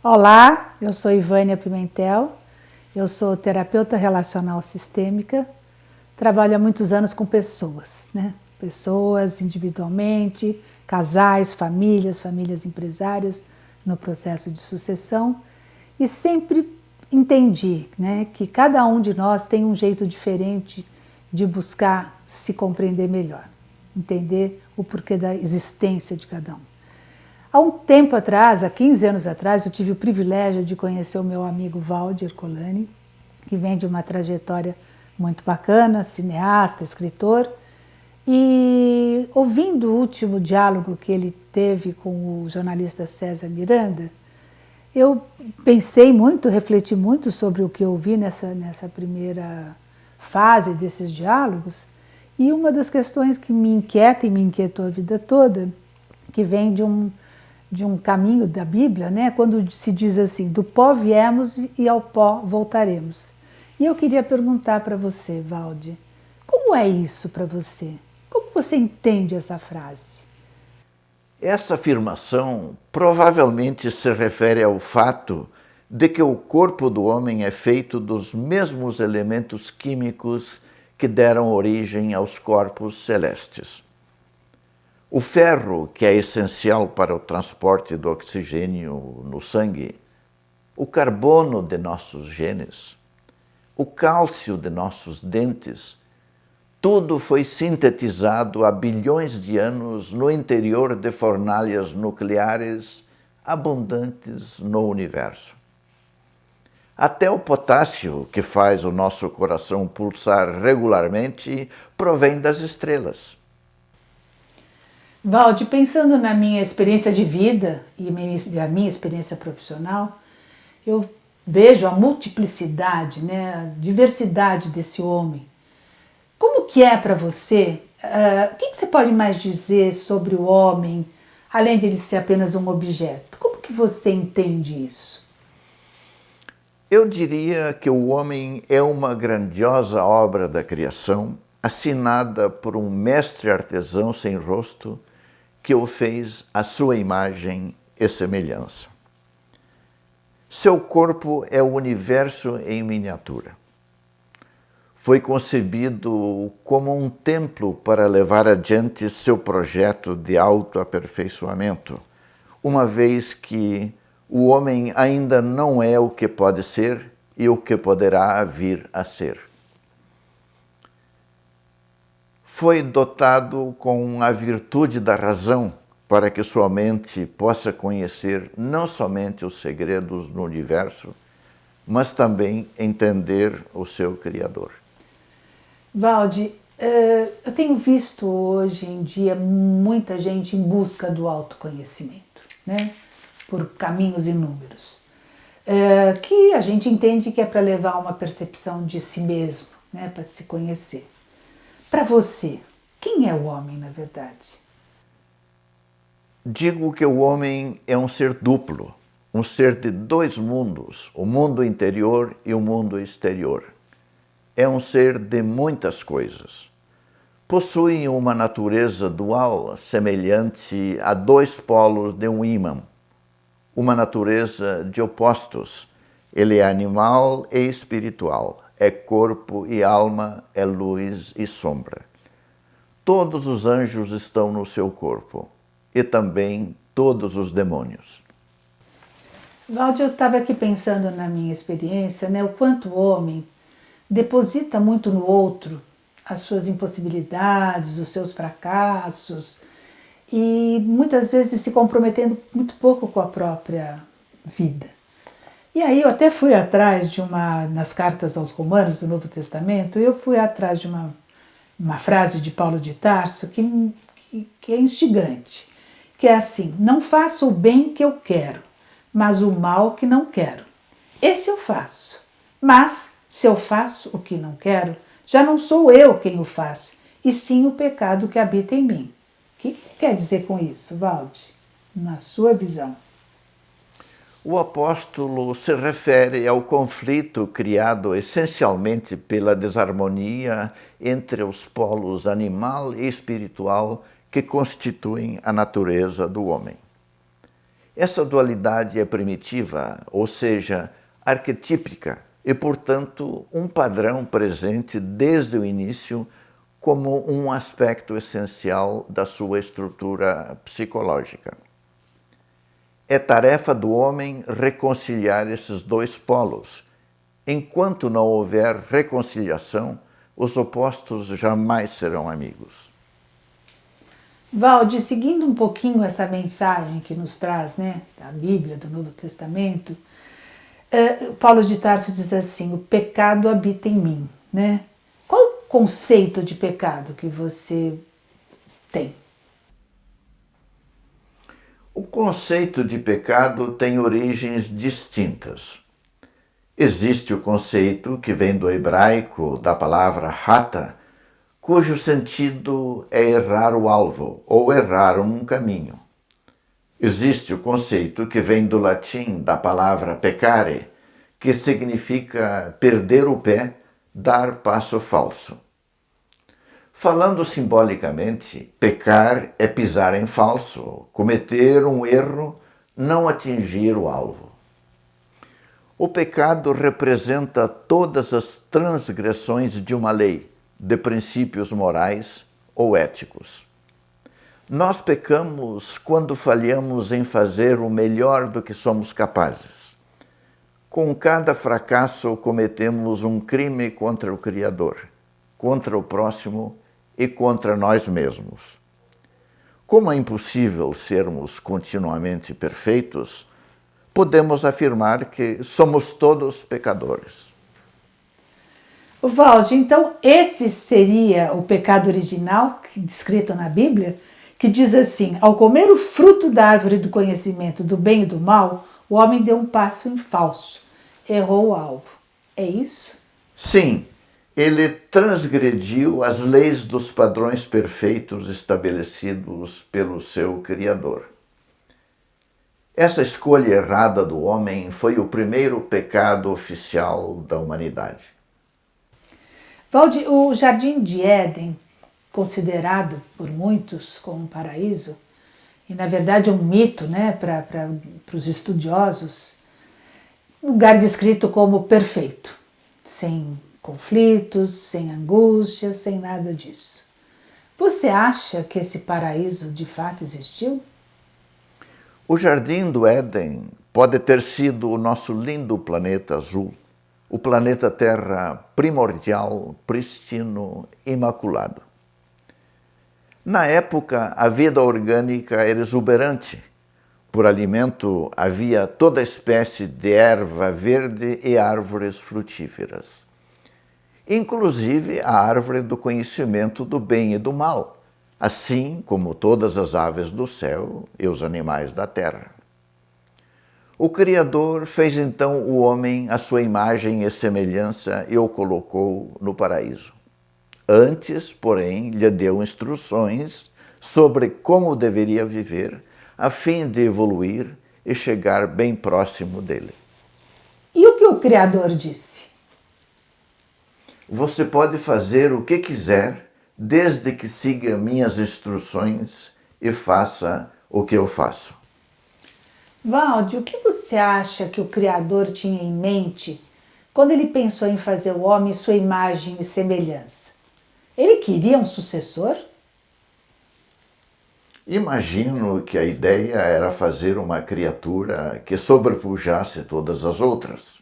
Olá, eu sou Ivânia Pimentel, eu sou terapeuta relacional sistêmica, trabalho há muitos anos com pessoas, né? Pessoas individualmente, casais, famílias empresárias no processo de sucessão e sempre entendi, né, que cada um de nós tem um jeito diferente de buscar se compreender melhor, entender o porquê da existência de cada um. Há um tempo atrás, há 15 anos atrás, eu tive o privilégio de conhecer o meu amigo Valdir Ercolani, que vem de uma trajetória muito bacana, cineasta, escritor, e ouvindo o último diálogo que ele teve com o jornalista César Miranda, eu pensei muito, refleti muito sobre o que eu ouvi nessa primeira fase desses diálogos, e uma das questões que me inquieta e me inquietou a vida toda, que vem de um caminho da Bíblia, né? Quando se diz assim, do pó viemos e ao pó voltaremos. E eu queria perguntar para você, Valdir, como é isso para você? Como você entende essa frase? Essa afirmação provavelmente se refere ao fato de que o corpo do homem é feito dos mesmos elementos químicos que deram origem aos corpos celestes. O ferro, que é essencial para o transporte do oxigênio no sangue, o carbono de nossos genes, o cálcio de nossos dentes, tudo foi sintetizado há bilhões de anos no interior de fornalhas nucleares abundantes no universo. Até o potássio, que faz o nosso coração pulsar regularmente, provém das estrelas. Valdir, pensando na minha experiência de vida e a minha experiência profissional, eu vejo a multiplicidade, né, a diversidade desse homem. Como que é para você? O que você pode mais dizer sobre o homem, além dele ser apenas um objeto? Como que você entende isso? Eu diria que o homem é uma grandiosa obra da criação, assinada por um mestre artesão sem rosto, que o fez à sua imagem e semelhança. Seu corpo é o universo em miniatura. Foi concebido como um templo para levar adiante seu projeto de autoaperfeiçoamento, uma vez que o homem ainda não é o que pode ser e o que poderá vir a ser. Foi dotado com a virtude da razão para que sua mente possa conhecer não somente os segredos do universo, mas também entender o seu Criador. Valdir, eu tenho visto hoje em dia muita gente em busca do autoconhecimento, né? Por caminhos inúmeros, que a gente entende que é para levar a uma percepção de si mesmo, né? Para se conhecer. Para você, quem é o homem na verdade? Digo que o homem é um ser duplo, um ser de dois mundos, o mundo interior e o mundo exterior. É um ser de muitas coisas. Possui uma natureza dual, semelhante a dois polos de um ímã, uma natureza de opostos. Ele é animal e espiritual, é corpo e alma, é luz e sombra. Todos os anjos estão no seu corpo, e também todos os demônios. Valdir, eu estava aqui pensando na minha experiência, né, o quanto o homem deposita muito no outro as suas impossibilidades, os seus fracassos, e muitas vezes se comprometendo muito pouco com a própria vida. E aí eu até fui atrás nas cartas aos Romanos do Novo Testamento, eu fui atrás de uma frase de Paulo de Tarso que é instigante, que é assim: não faço o bem que eu quero, mas o mal que não quero. Esse eu faço, mas se eu faço o que não quero, já não sou eu quem o faz, e sim o pecado que habita em mim. O que ele quer dizer com isso, Valdir, na sua visão? O apóstolo se refere ao conflito criado essencialmente pela desarmonia entre os polos animal e espiritual que constituem a natureza do homem. Essa dualidade é primitiva, ou seja, arquetípica, e, portanto, um padrão presente desde o início como um aspecto essencial da sua estrutura psicológica. É tarefa do homem reconciliar esses dois polos. Enquanto não houver reconciliação, os opostos jamais serão amigos. Valde, seguindo um pouquinho essa mensagem que nos traz, né, da Bíblia, do Novo Testamento, Paulo de Tarso diz assim: o pecado habita em mim, né? Qual o conceito de pecado que você tem? O conceito de pecado tem origens distintas. Existe o conceito que vem do hebraico da palavra hata, cujo sentido é errar o alvo ou errar um caminho. Existe o conceito que vem do latim da palavra peccare, que significa perder o pé, dar passo falso. Falando simbolicamente, pecar é pisar em falso, cometer um erro, não atingir o alvo. O pecado representa todas as transgressões de uma lei, de princípios morais ou éticos. Nós pecamos quando falhamos em fazer o melhor do que somos capazes. Com cada fracasso cometemos um crime contra o Criador, contra o próximo e contra nós mesmos. Como é impossível sermos continuamente perfeitos, podemos afirmar que somos todos pecadores. Valde, então esse seria o pecado original descrito na Bíblia, que diz assim: ao comer o fruto da árvore do conhecimento do bem e do mal, o homem deu um passo em falso, errou o alvo. É isso? Sim, ele transgrediu as leis dos padrões perfeitos estabelecidos pelo seu Criador. Essa escolha errada do homem foi o primeiro pecado oficial da humanidade. Valde, o Jardim de Éden, considerado por muitos como um paraíso, e na verdade é um mito, né, para os estudiosos, lugar descrito como perfeito, sem conflitos, sem angústias, sem nada disso. Você acha que esse paraíso de fato existiu? O Jardim do Éden pode ter sido o nosso lindo planeta azul, o planeta Terra primordial, pristino, imaculado. Na época, a vida orgânica era exuberante. Por alimento havia toda espécie de erva verde e árvores frutíferas. Inclusive a árvore do conhecimento do bem e do mal, assim como todas as aves do céu e os animais da terra. O Criador fez então o homem à sua imagem e semelhança e o colocou no paraíso. Antes, porém, lhe deu instruções sobre como deveria viver, a fim de evoluir e chegar bem próximo dele. E o que o Criador disse? Você pode fazer o que quiser, desde que siga minhas instruções e faça o que eu faço. Valde, o que você acha que o Criador tinha em mente quando ele pensou em fazer o homem sua imagem e semelhança? Ele queria um sucessor? Imagino que a ideia era fazer uma criatura que sobrepujasse todas as outras.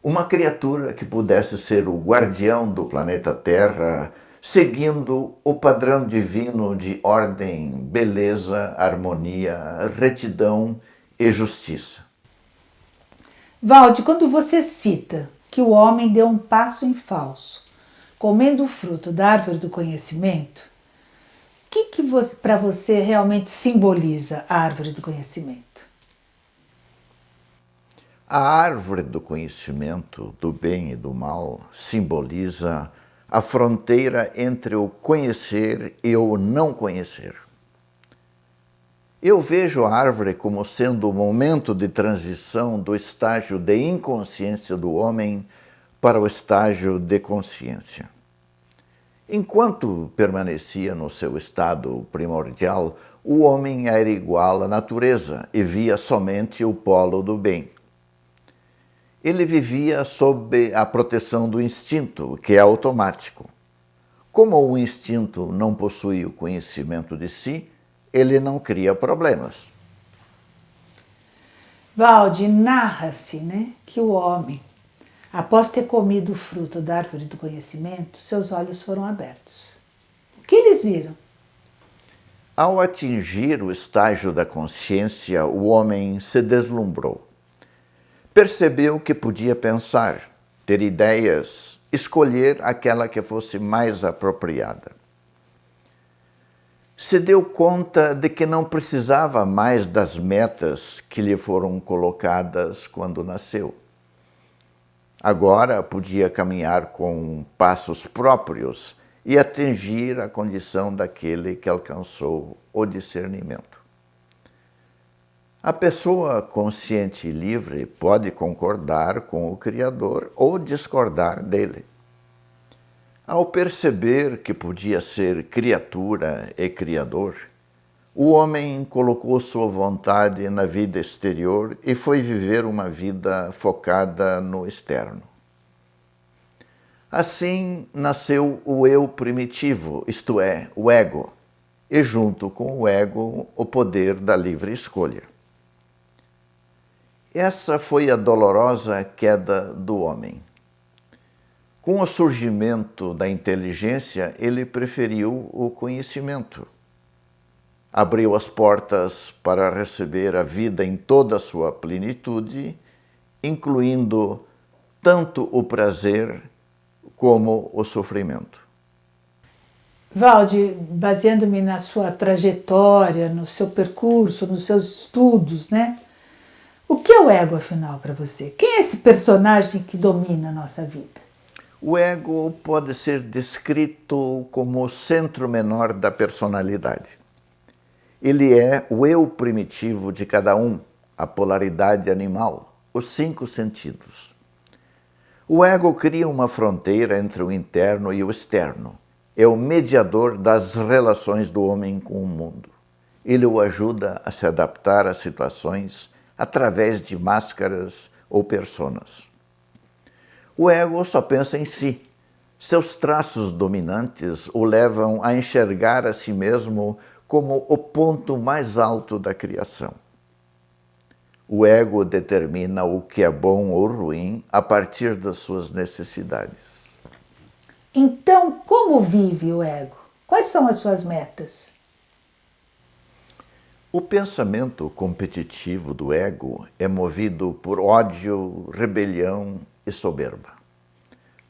Uma criatura que pudesse ser o guardião do planeta Terra, seguindo o padrão divino de ordem, beleza, harmonia, retidão e justiça. Valde, quando você cita que o homem deu um passo em falso, comendo o fruto da árvore do conhecimento, o que para você realmente simboliza a árvore do conhecimento? A árvore do conhecimento do bem e do mal simboliza a fronteira entre o conhecer e o não conhecer. Eu vejo a árvore como sendo o momento de transição do estágio de inconsciência do homem para o estágio de consciência. Enquanto permanecia no seu estado primordial, o homem era igual à natureza e via somente o polo do bem. Ele vivia sob a proteção do instinto, que é automático. Como o instinto não possui o conhecimento de si, ele não cria problemas. Valde, narra-se, que o homem, após ter comido o fruto da árvore do conhecimento, seus olhos foram abertos. O que eles viram? Ao atingir o estágio da consciência, o homem se deslumbrou. Percebeu que podia pensar, ter ideias, escolher aquela que fosse mais apropriada. Se deu conta de que não precisava mais das metas que lhe foram colocadas quando nasceu. Agora podia caminhar com passos próprios e atingir a condição daquele que alcançou o discernimento. A pessoa consciente e livre pode concordar com o Criador ou discordar dele. Ao perceber que podia ser criatura e criador, o homem colocou sua vontade na vida exterior e foi viver uma vida focada no externo. Assim nasceu o eu primitivo, isto é, o ego, e junto com o ego, o poder da livre escolha. Essa foi a dolorosa queda do homem. Com o surgimento da inteligência, ele preferiu o conhecimento. Abriu as portas para receber a vida em toda a sua plenitude, incluindo tanto o prazer como o sofrimento. Valde, baseando-me na sua trajetória, no seu percurso, nos seus estudos, o que é o ego, afinal, para você? Quem é esse personagem que domina a nossa vida? O ego pode ser descrito como o centro menor da personalidade. Ele é o eu primitivo de cada um, a polaridade animal, os 5 sentidos. O ego cria uma fronteira entre o interno e o externo. É o mediador das relações do homem com o mundo. Ele o ajuda a se adaptar a situações através de máscaras ou personas. O ego só pensa em si. Seus traços dominantes o levam a enxergar a si mesmo como o ponto mais alto da criação. O ego determina o que é bom ou ruim a partir das suas necessidades. Então, como vive o ego? Quais são as suas metas? O pensamento competitivo do ego é movido por ódio, rebelião e soberba.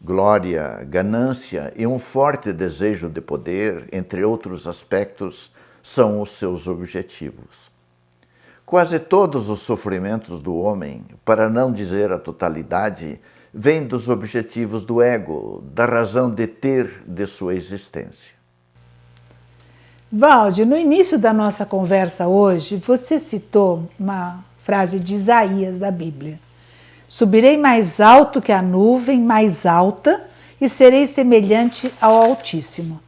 Glória, ganância e um forte desejo de poder, entre outros aspectos, são os seus objetivos. Quase todos os sofrimentos do homem, para não dizer a totalidade, vêm dos objetivos do ego, da razão de ter de sua existência. Valde, no início da nossa conversa hoje, você citou uma frase de Isaías da Bíblia. Subirei mais alto que a nuvem, mais alta, e serei semelhante ao Altíssimo.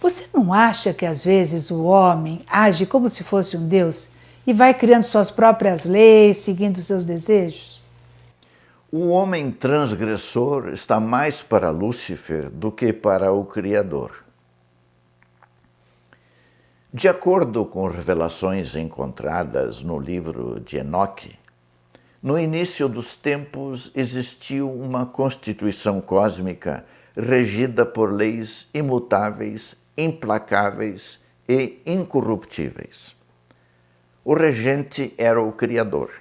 Você não acha que às vezes o homem age como se fosse um Deus e vai criando suas próprias leis, seguindo seus desejos? O homem transgressor está mais para Lúcifer do que para o Criador. De acordo com revelações encontradas no livro de Enoque, no início dos tempos existiu uma constituição cósmica regida por leis imutáveis, implacáveis e incorruptíveis. O regente era o Criador.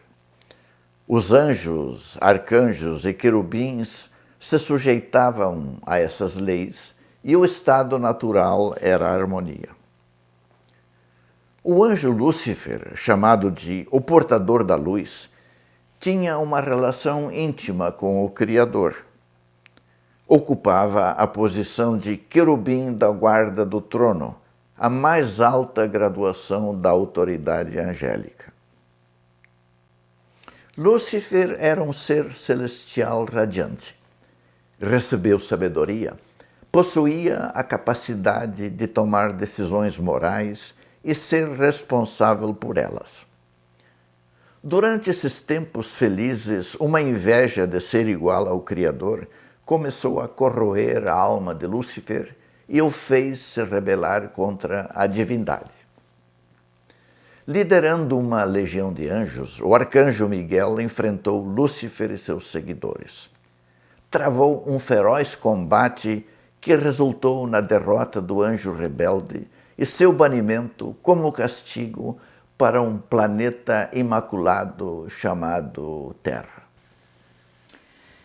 Os anjos, arcanjos e querubins se sujeitavam a essas leis e o estado natural era a harmonia. O anjo Lúcifer, chamado de o portador da luz, tinha uma relação íntima com o Criador. Ocupava a posição de querubim da guarda do trono, a mais alta graduação da autoridade angélica. Lúcifer era um ser celestial radiante. Recebeu sabedoria, possuía a capacidade de tomar decisões morais e ser responsável por elas. Durante esses tempos felizes, uma inveja de ser igual ao Criador começou a corroer a alma de Lúcifer e o fez se rebelar contra a divindade. Liderando uma legião de anjos, o arcanjo Miguel enfrentou Lúcifer e seus seguidores. Travou um feroz combate que resultou na derrota do anjo rebelde e seu banimento como castigo para um planeta imaculado chamado Terra.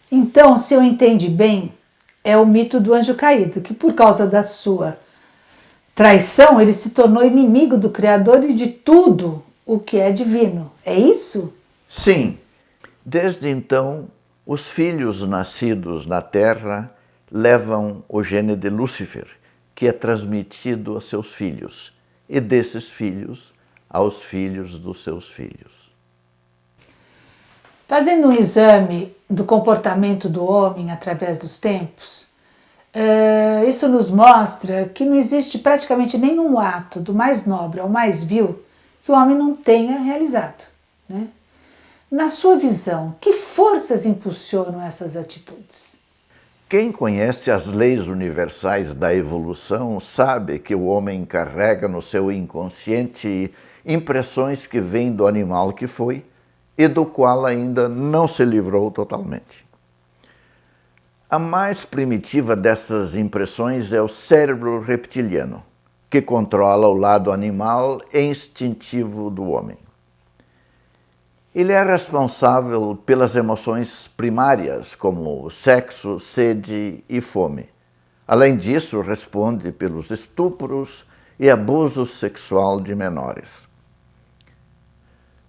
Então, se eu entendi bem, é o mito do anjo caído, que por causa da sua traição, ele se tornou inimigo do Criador e de tudo o que é divino. É isso? Sim. Desde então, os filhos nascidos na Terra levam o gene de Lúcifer, que é transmitido a seus filhos, e desses filhos aos filhos dos seus filhos. Fazendo um exame do comportamento do homem através dos tempos, isso nos mostra que não existe praticamente nenhum ato, do mais nobre ao mais vil, que o homem não tenha realizado, né? Na sua visão, que forças impulsionam essas atitudes? Quem conhece as leis universais da evolução sabe que o homem carrega no seu inconsciente impressões que vêm do animal que foi e do qual ainda não se livrou totalmente. A mais primitiva dessas impressões é o cérebro reptiliano, que controla o lado animal e instintivo do homem. Ele é responsável pelas emoções primárias, como sexo, sede e fome. Além disso, responde pelos estupros e abuso sexual de menores.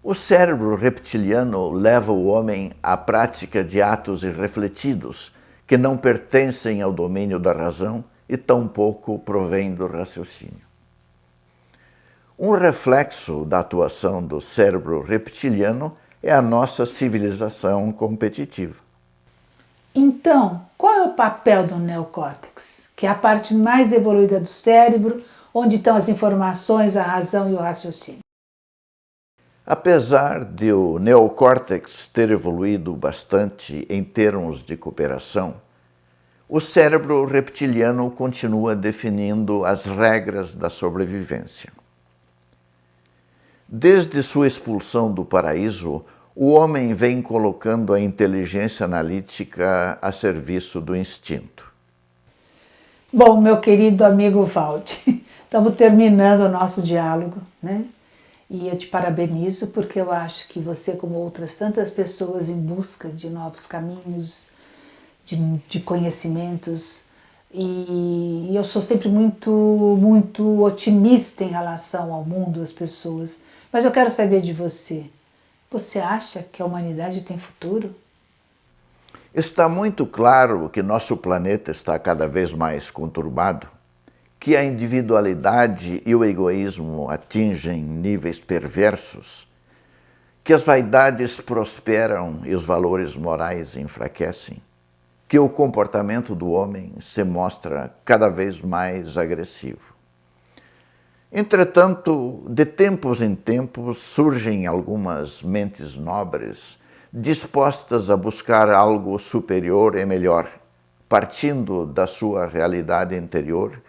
O cérebro reptiliano leva o homem à prática de atos irrefletidos que não pertencem ao domínio da razão e tampouco provêm do raciocínio. Um reflexo da atuação do cérebro reptiliano é a nossa civilização competitiva. Então, qual é o papel do neocórtex, que é a parte mais evoluída do cérebro, onde estão as informações, a razão e o raciocínio? Apesar de o neocórtex ter evoluído bastante em termos de cooperação, o cérebro reptiliano continua definindo as regras da sobrevivência. Desde sua expulsão do paraíso, o homem vem colocando a inteligência analítica a serviço do instinto. Bom, meu querido amigo Valdi, estamos terminando o nosso diálogo, né? E eu te parabenizo porque eu acho que você, como outras tantas pessoas em busca de novos caminhos, de conhecimentos, e eu sou sempre muito otimista em relação ao mundo, às pessoas. Mas eu quero saber de você. Você acha que a humanidade tem futuro? Está muito claro que nosso planeta está cada vez mais conturbado, que a individualidade e o egoísmo atingem níveis perversos, que as vaidades prosperam e os valores morais enfraquecem, que o comportamento do homem se mostra cada vez mais agressivo. Entretanto, de tempos em tempos surgem algumas mentes nobres dispostas a buscar algo superior e melhor, partindo da sua realidade interior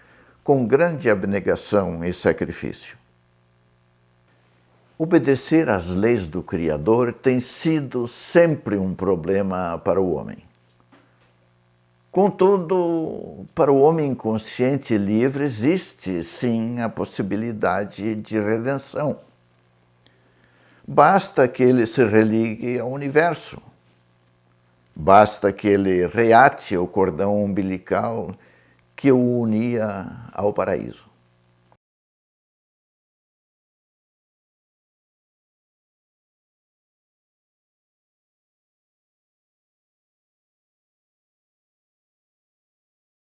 com grande abnegação e sacrifício. Obedecer às leis do Criador tem sido sempre um problema para o homem. Contudo, para o homem consciente e livre existe, sim, a possibilidade de redenção. Basta que ele se religue ao universo. Basta que ele reate o cordão umbilical que o unia ao paraíso.